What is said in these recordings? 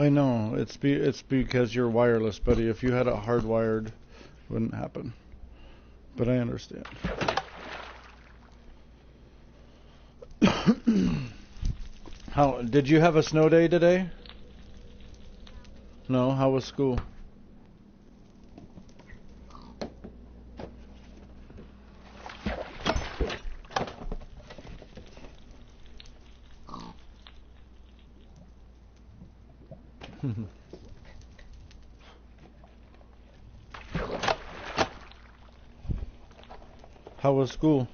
I know it's because you're wireless, buddy. If you had it hardwired, it wouldn't happen. But I understand. How did you have a snow day today? No. How was school? How was school?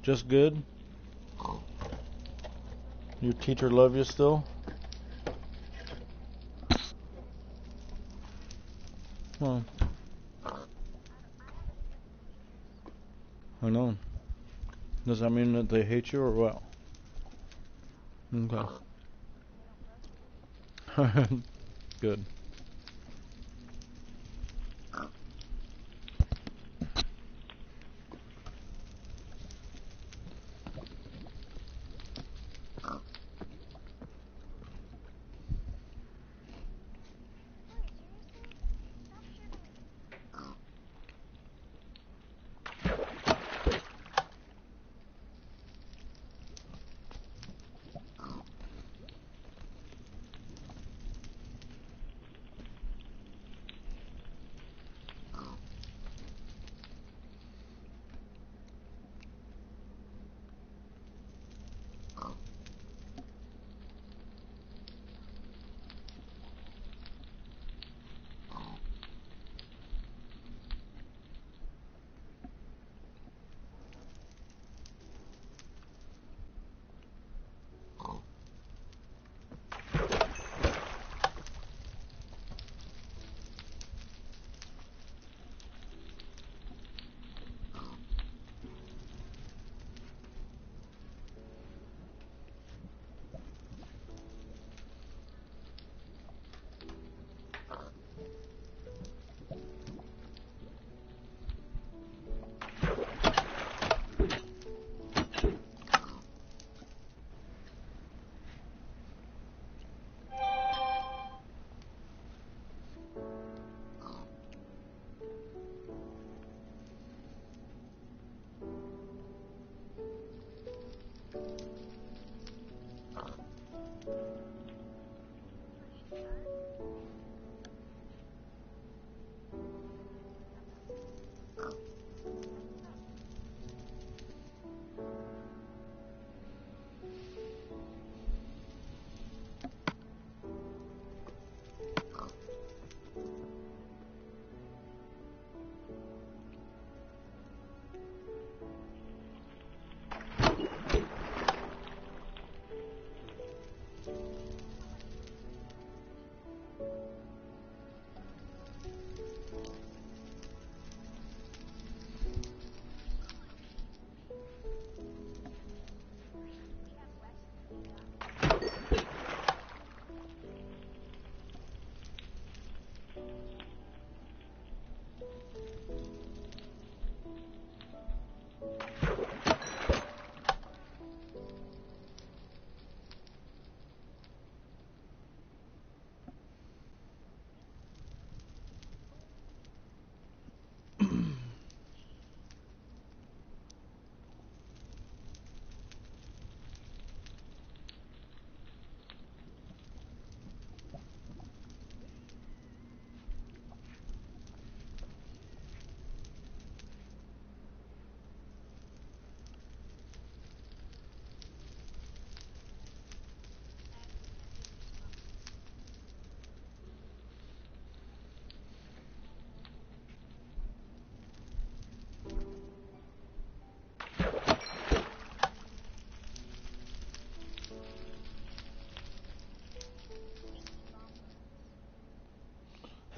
Just good? Your teacher love you still? Well, I know. Does that mean that they hate you or what? Okay. Good.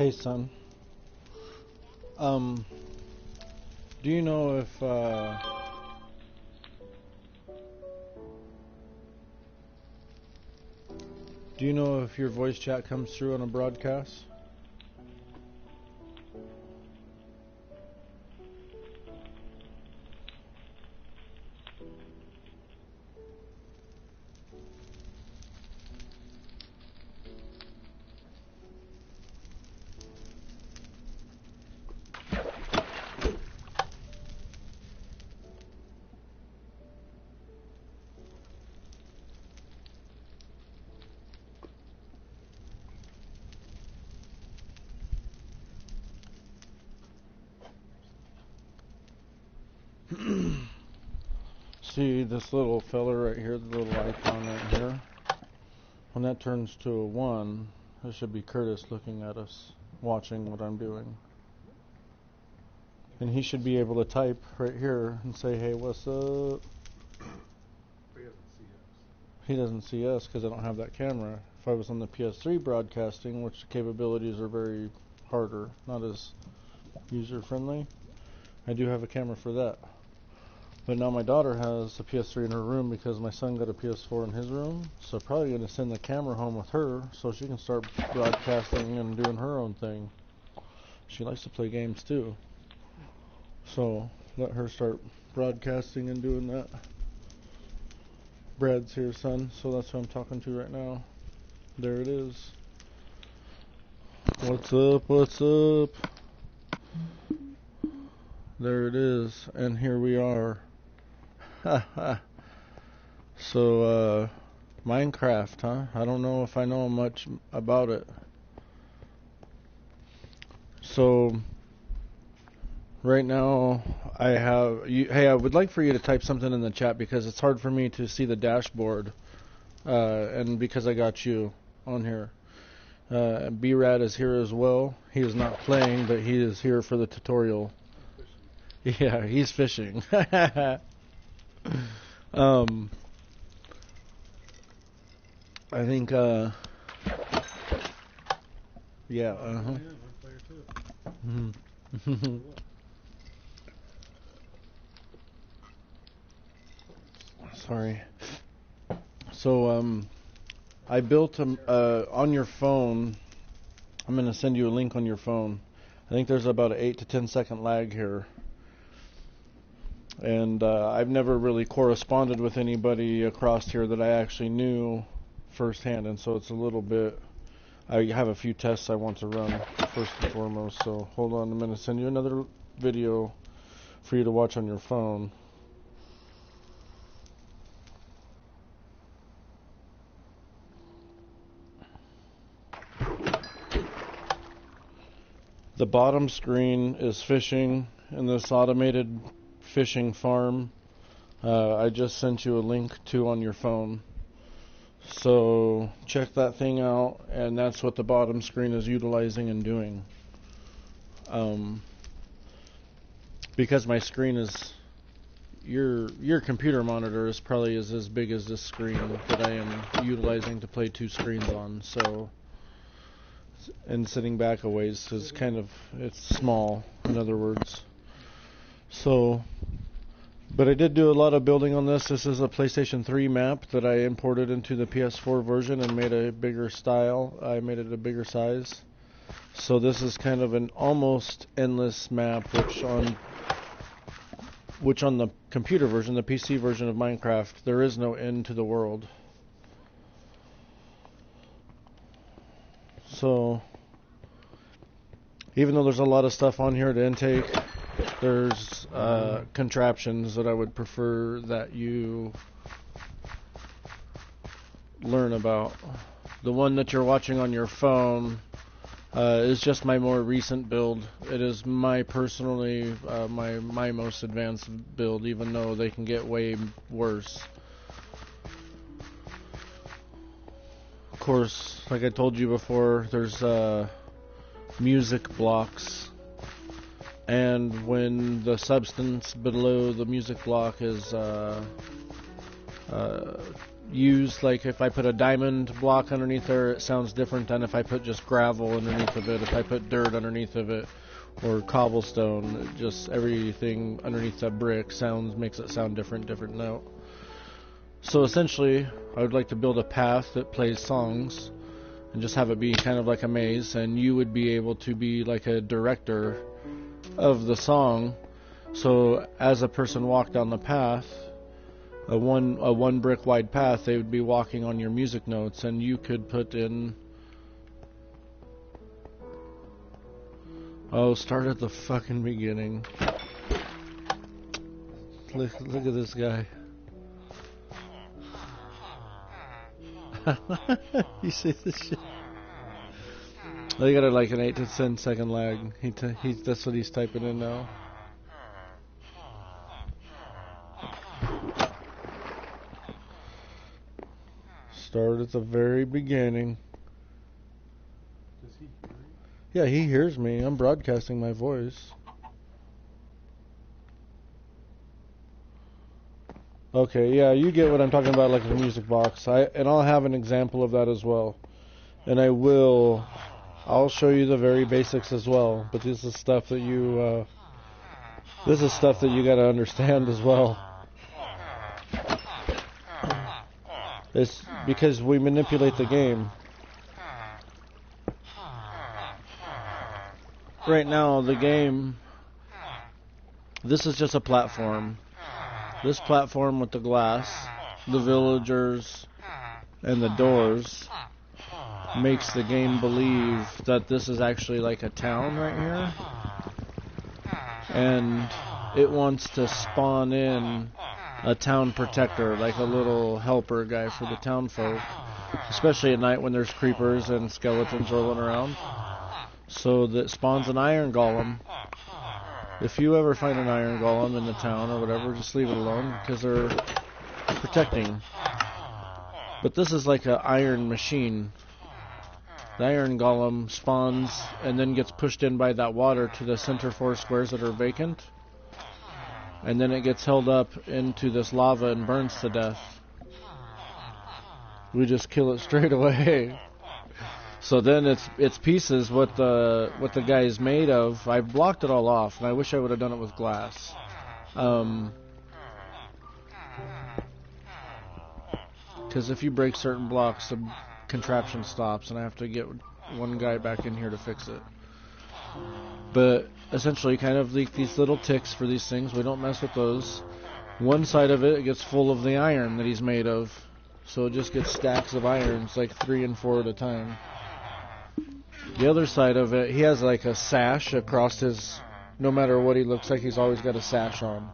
Hey, son. Um, do you know if your voice chat comes through on a broadcast? see this little fella right here, the little icon right here. When that turns to a 1, it should be Curtis looking at us, watching what I'm doing. And he should be able to type right here and say, hey, what's up? He doesn't see us because I don't have that camera. If I was on the PS3 broadcasting, which the capabilities are very harder, not as user-friendly, I do have a camera for that. But now my daughter has a PS3 in her room because my son got a PS4 in his room. So I'm probably going to send the camera home with her so she can start broadcasting and doing her own thing. She likes to play games too. So let her start broadcasting and doing that. Brad's here, son, so that's who I'm talking to right now. There it is. What's up, what's up? There it is, and here we are. So, Minecraft, huh? I don't know if I know much about it. So, right now, I have... hey, I would like for you to type something in the chat because it's hard for me to see the dashboard. And because I got you on here. B-Rad is here as well. He is not playing, but he is here for the tutorial. Yeah, he's fishing. I think, yeah, Sorry. So, I built on your phone. I'm going to send you a link on your phone. I think there's about an 8 to 10 second lag here. And I've never really corresponded with anybody across here that I actually knew firsthand, and so it's a little bit... I have a few tests I want to run first and foremost, so hold on, I'm going to send you another video for you to watch on your phone. The bottom screen is fishing in this automated fishing farm. I just sent you a link to on your phone. So check that thing out, and that's what the bottom screen is utilizing and doing. Because my screen is... Your computer monitor is probably as big as this screen that I am utilizing to play 2 screens on. So... and sitting back a ways is kind of... it's small, in other words. So... but I did do a lot of building on this. This is a PlayStation 3 map that I imported into the PS4 version and made a bigger style. I made it a bigger size. So this is kind of an almost endless map, which on the computer version, the PC version of Minecraft, there is no end to the world. So, even though there's a lot of stuff on here to intake, there's contraptions that I would prefer that you learn about. The one that you're watching on your phone is just my more recent build. It is my personally my most advanced build, even though they can get way worse. Of course, like I told you before, there's music blocks. And when the substance below the music block is used, like if I put a diamond block underneath there, it sounds different than if I put just gravel underneath of it. If I put dirt underneath of it, or cobblestone, just everything underneath a brick makes it sound different note. So essentially, I would like to build a path that plays songs, and just have it be kind of like a maze, and you would be able to be like a director of the song. So as a person walked down the path, a one brick wide path, they would be walking on your music notes, and you could put in... oh, start at the fucking beginning. Look at this guy. You see this shit? They got like an 8 to 10 second lag. That's what he's typing in now. Start at the very beginning. Does he hear you? Yeah, he hears me. I'm broadcasting my voice. Okay, yeah, you get what I'm talking about, like the music box. And I'll have an example of that as well. And I'll show you the very basics as well. But this is stuff that you gotta understand as well. It's because we manipulate the game. Right now, the game, this is just a platform. This platform with the glass, the villagers, and the doors makes the game believe that this is actually like a town right here. And it wants to spawn in a town protector, like a little helper guy for the town folk, especially at night when there's creepers and skeletons rolling around. So that spawns an iron golem. If you ever find an iron golem in the town or whatever, just leave it alone because they're protecting. But this is like an iron machine. The iron golem spawns and then gets pushed in by that water to the center 4 squares that are vacant. And then it gets held up into this lava and burns to death. We just kill it straight away. So then it's pieces what the guy is made of. I blocked it all off, and I wish I would have done it with glass. Because if you break certain blocks, the contraption stops, and I have to get one guy back in here to fix it. But essentially, kind of like these little ticks for these things, we don't mess with those. One side of it gets full of the iron that he's made of, so it just gets stacks of irons, like 3 and 4 at a time. The other side of it, he has like a sash across his, no matter what he looks like, he's always got a sash on.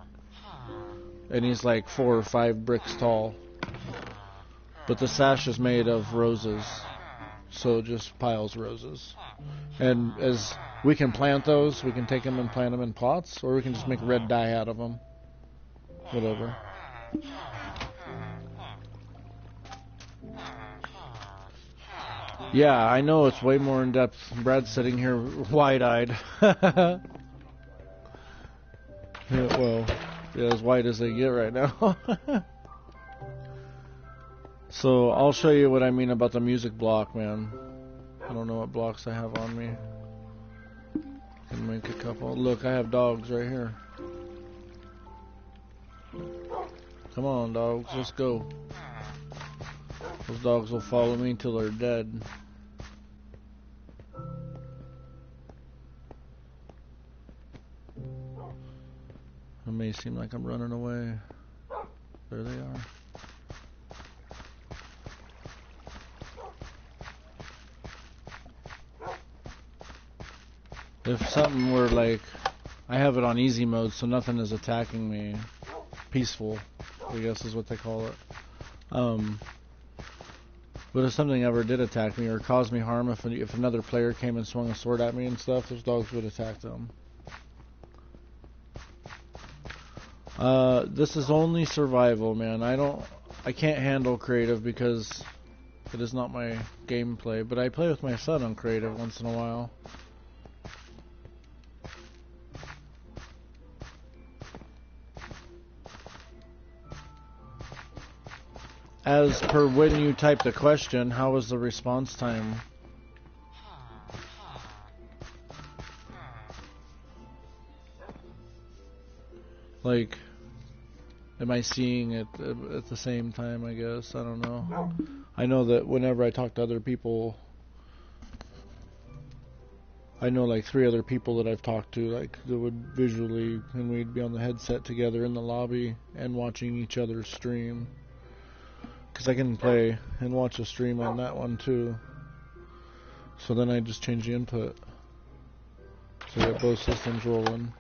And he's like 4 or 5 bricks tall. But the sash is made of roses, so it just piles roses. And as we can plant those, we can take them and plant them in pots, or we can just make red dye out of them. Whatever. Yeah, I know it's way more in depth. Brad's sitting here wide-eyed. Yeah, well, yeah, as wide as they get right now. So I'll show you what I mean about the music block, man. I don't know what blocks I have on me. Can make a couple. Look, I have dogs right here. Come on, dogs, let's go. Those dogs will follow me till they're dead. It may seem like I'm running away. There they are. If something were like, I have it on easy mode, so nothing is attacking me. Peaceful, I guess is what they call it. But if something ever did attack me or cause me harm, if another player came and swung a sword at me and stuff, those dogs would attack them. This is only survival, man. I can't handle creative because it is not my gameplay, but I play with my son on creative once in a while. As per when you type the question, how was the response time? Like, am I seeing it at the same time, I guess? I don't know. I know that whenever I talk to other people, I know like 3 other people that I've talked to, like, that would visually, and we'd be on the headset together in the lobby and watching each other's stream. Because I can play and watch a stream on that one too. So then I just change the input. So I get both systems rolling.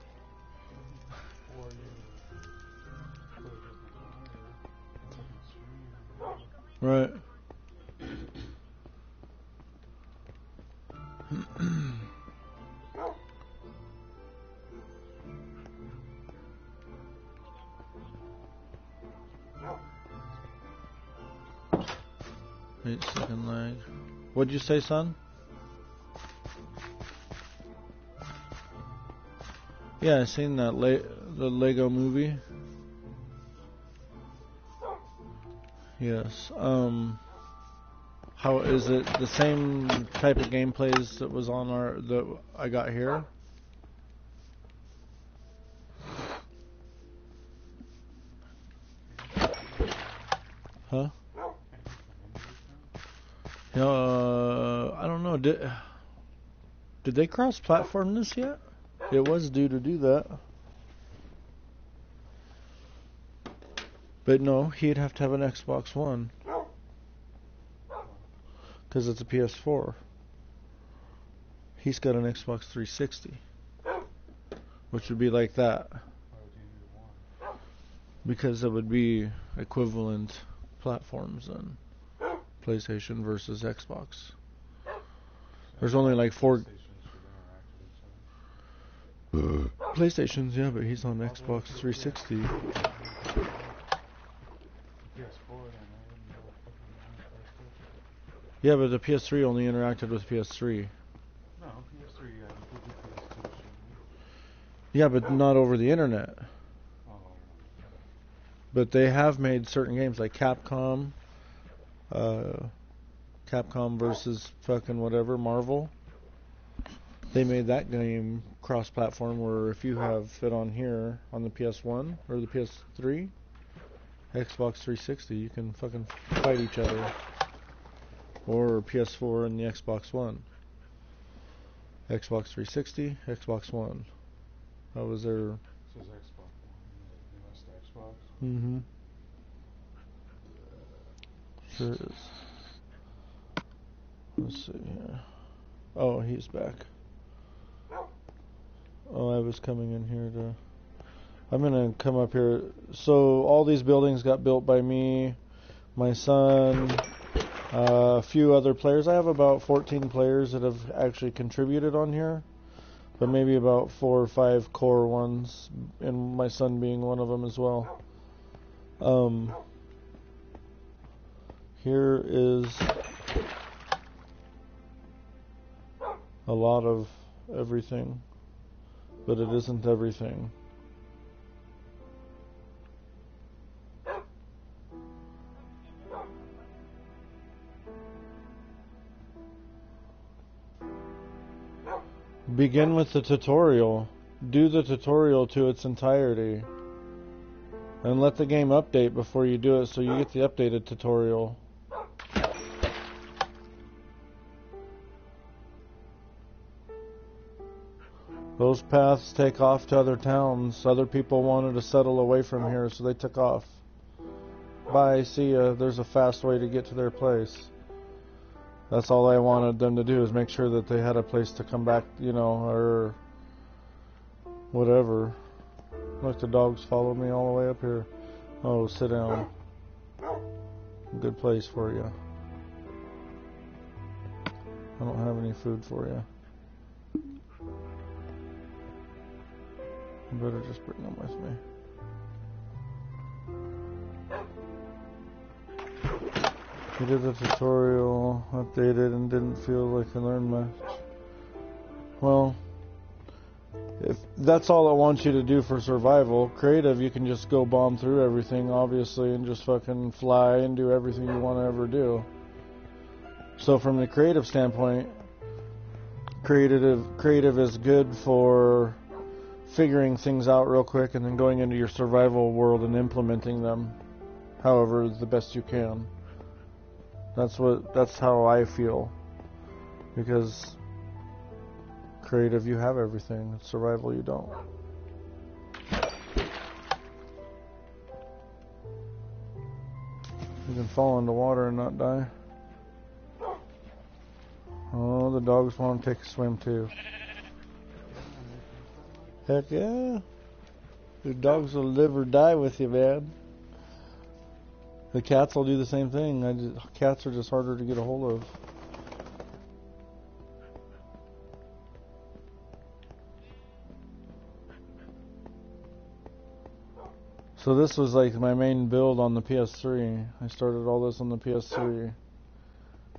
Right. 8-second lag. What'd you say, son? Yeah, I seen that the Lego movie. Yes. How is it the same type of gameplays that was on that I got here? Huh? I don't know. Did they cross-platform this yet? It was due to do that. But no, he'd have to have an Xbox One. Because it's a PS4. He's got an Xbox 360. Which would be like that. Because it would be equivalent platforms then. PlayStation versus Xbox. There's only like 4... PlayStations, yeah, but he's on Xbox 360. Yeah, but the PS3 only interacted with PS3. No, PS3, PS2. Yeah, but not over the internet. Oh. But they have made certain games like Capcom versus fucking whatever, Marvel. They made that game cross-platform where if you have it on here, on the PS1 or the PS3, Xbox 360, you can fucking fight each other. Or PS4 and the Xbox One. Xbox 360, Xbox One. That was their... It says Xbox One. Newest Xbox. Mm-hmm. Sure is. Let's see here. Oh, he's back. Oh, I was coming in here to... I'm gonna come up here. So, all these buildings got built by me, my son, a few other players. I have about 14 players that have actually contributed on here, but maybe about 4 or 5 core ones, and my son being one of them as well. Here is a lot of everything, but it isn't everything. Begin with the tutorial. Do the tutorial to its entirety. And let the game update before you do it so you get the updated tutorial. Those paths take off to other towns. Other people wanted to settle away from here, so they took off. Bye, see ya. There's a fast way to get to their place. That's all I wanted them to do, is make sure that they had a place to come back, you know, or whatever. Look, the dogs follow me all the way up here. Oh, sit down. Good place for you. I don't have any food for you. I better just bring them with me. We did the tutorial, updated, and didn't feel like I learned much. Well, if that's all it wants you to do for survival, creative, you can just go bomb through everything, obviously, and just fucking fly and do everything you want to ever do. So from the creative standpoint, creative is good for figuring things out real quick and then going into your survival world and implementing them however the best you can. That's how I feel. Because creative, you have everything. Survival, you don't. You can fall into water and not die. Oh, the dogs want to take a swim too. Heck yeah. The dogs will live or die with you, man. The cats will do the same thing. Cats are just harder to get a hold of. So this was like my main build on the PS3. I started all this on the PS3.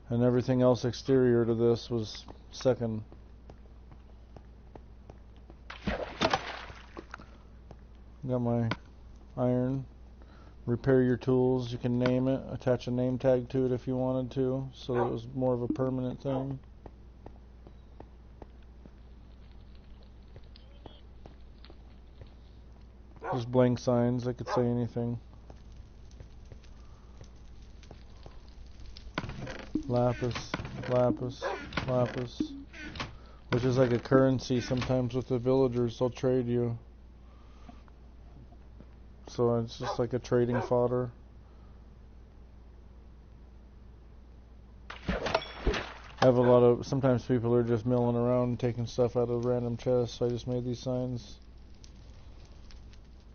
And everything else exterior to this was second. Got my iron. Repair your tools. You can name it. Attach a name tag to it if you wanted to, so that it was more of a permanent thing. Just blank signs. I could say anything. Lapis, lapis, lapis. Which is like a currency sometimes with the villagers. They'll trade you. So it's just like a trading fodder. I have a lot of, sometimes people are just milling around and taking stuff out of random chests, so I just made these signs.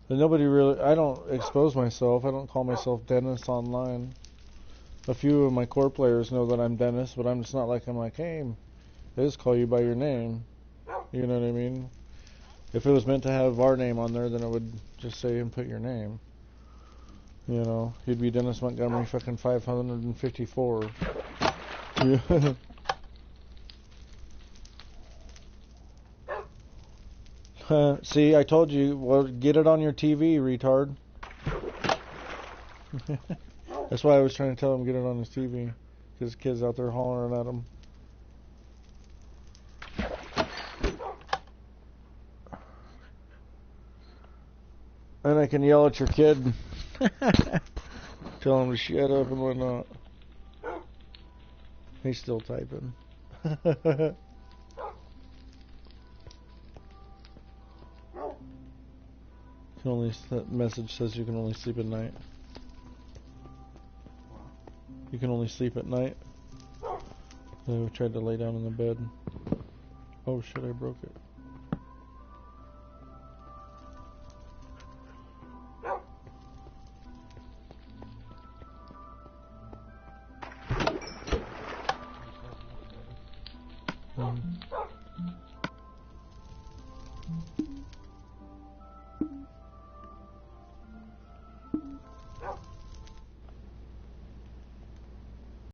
And nobody really, I don't expose myself, I don't call myself Dennis online. A few of my core players know that I'm Dennis, but I'm just not like, I'm like, hey, they just call you by your name. You know what I mean? If it was meant to have our name on there, then it would just say input your name. You know, he'd be Dennis Montgomery fucking 554. Yeah. See, I told you, well, get it on your TV, retard. That's why I was trying to tell him get it on his TV. Because kids out there hollering at him. And I can yell at your kid. Tell him to shut up and whatnot. He's still typing. That message says you can only sleep at night. You can only sleep at night. So I tried to lay down in the bed. Oh shit, I broke it.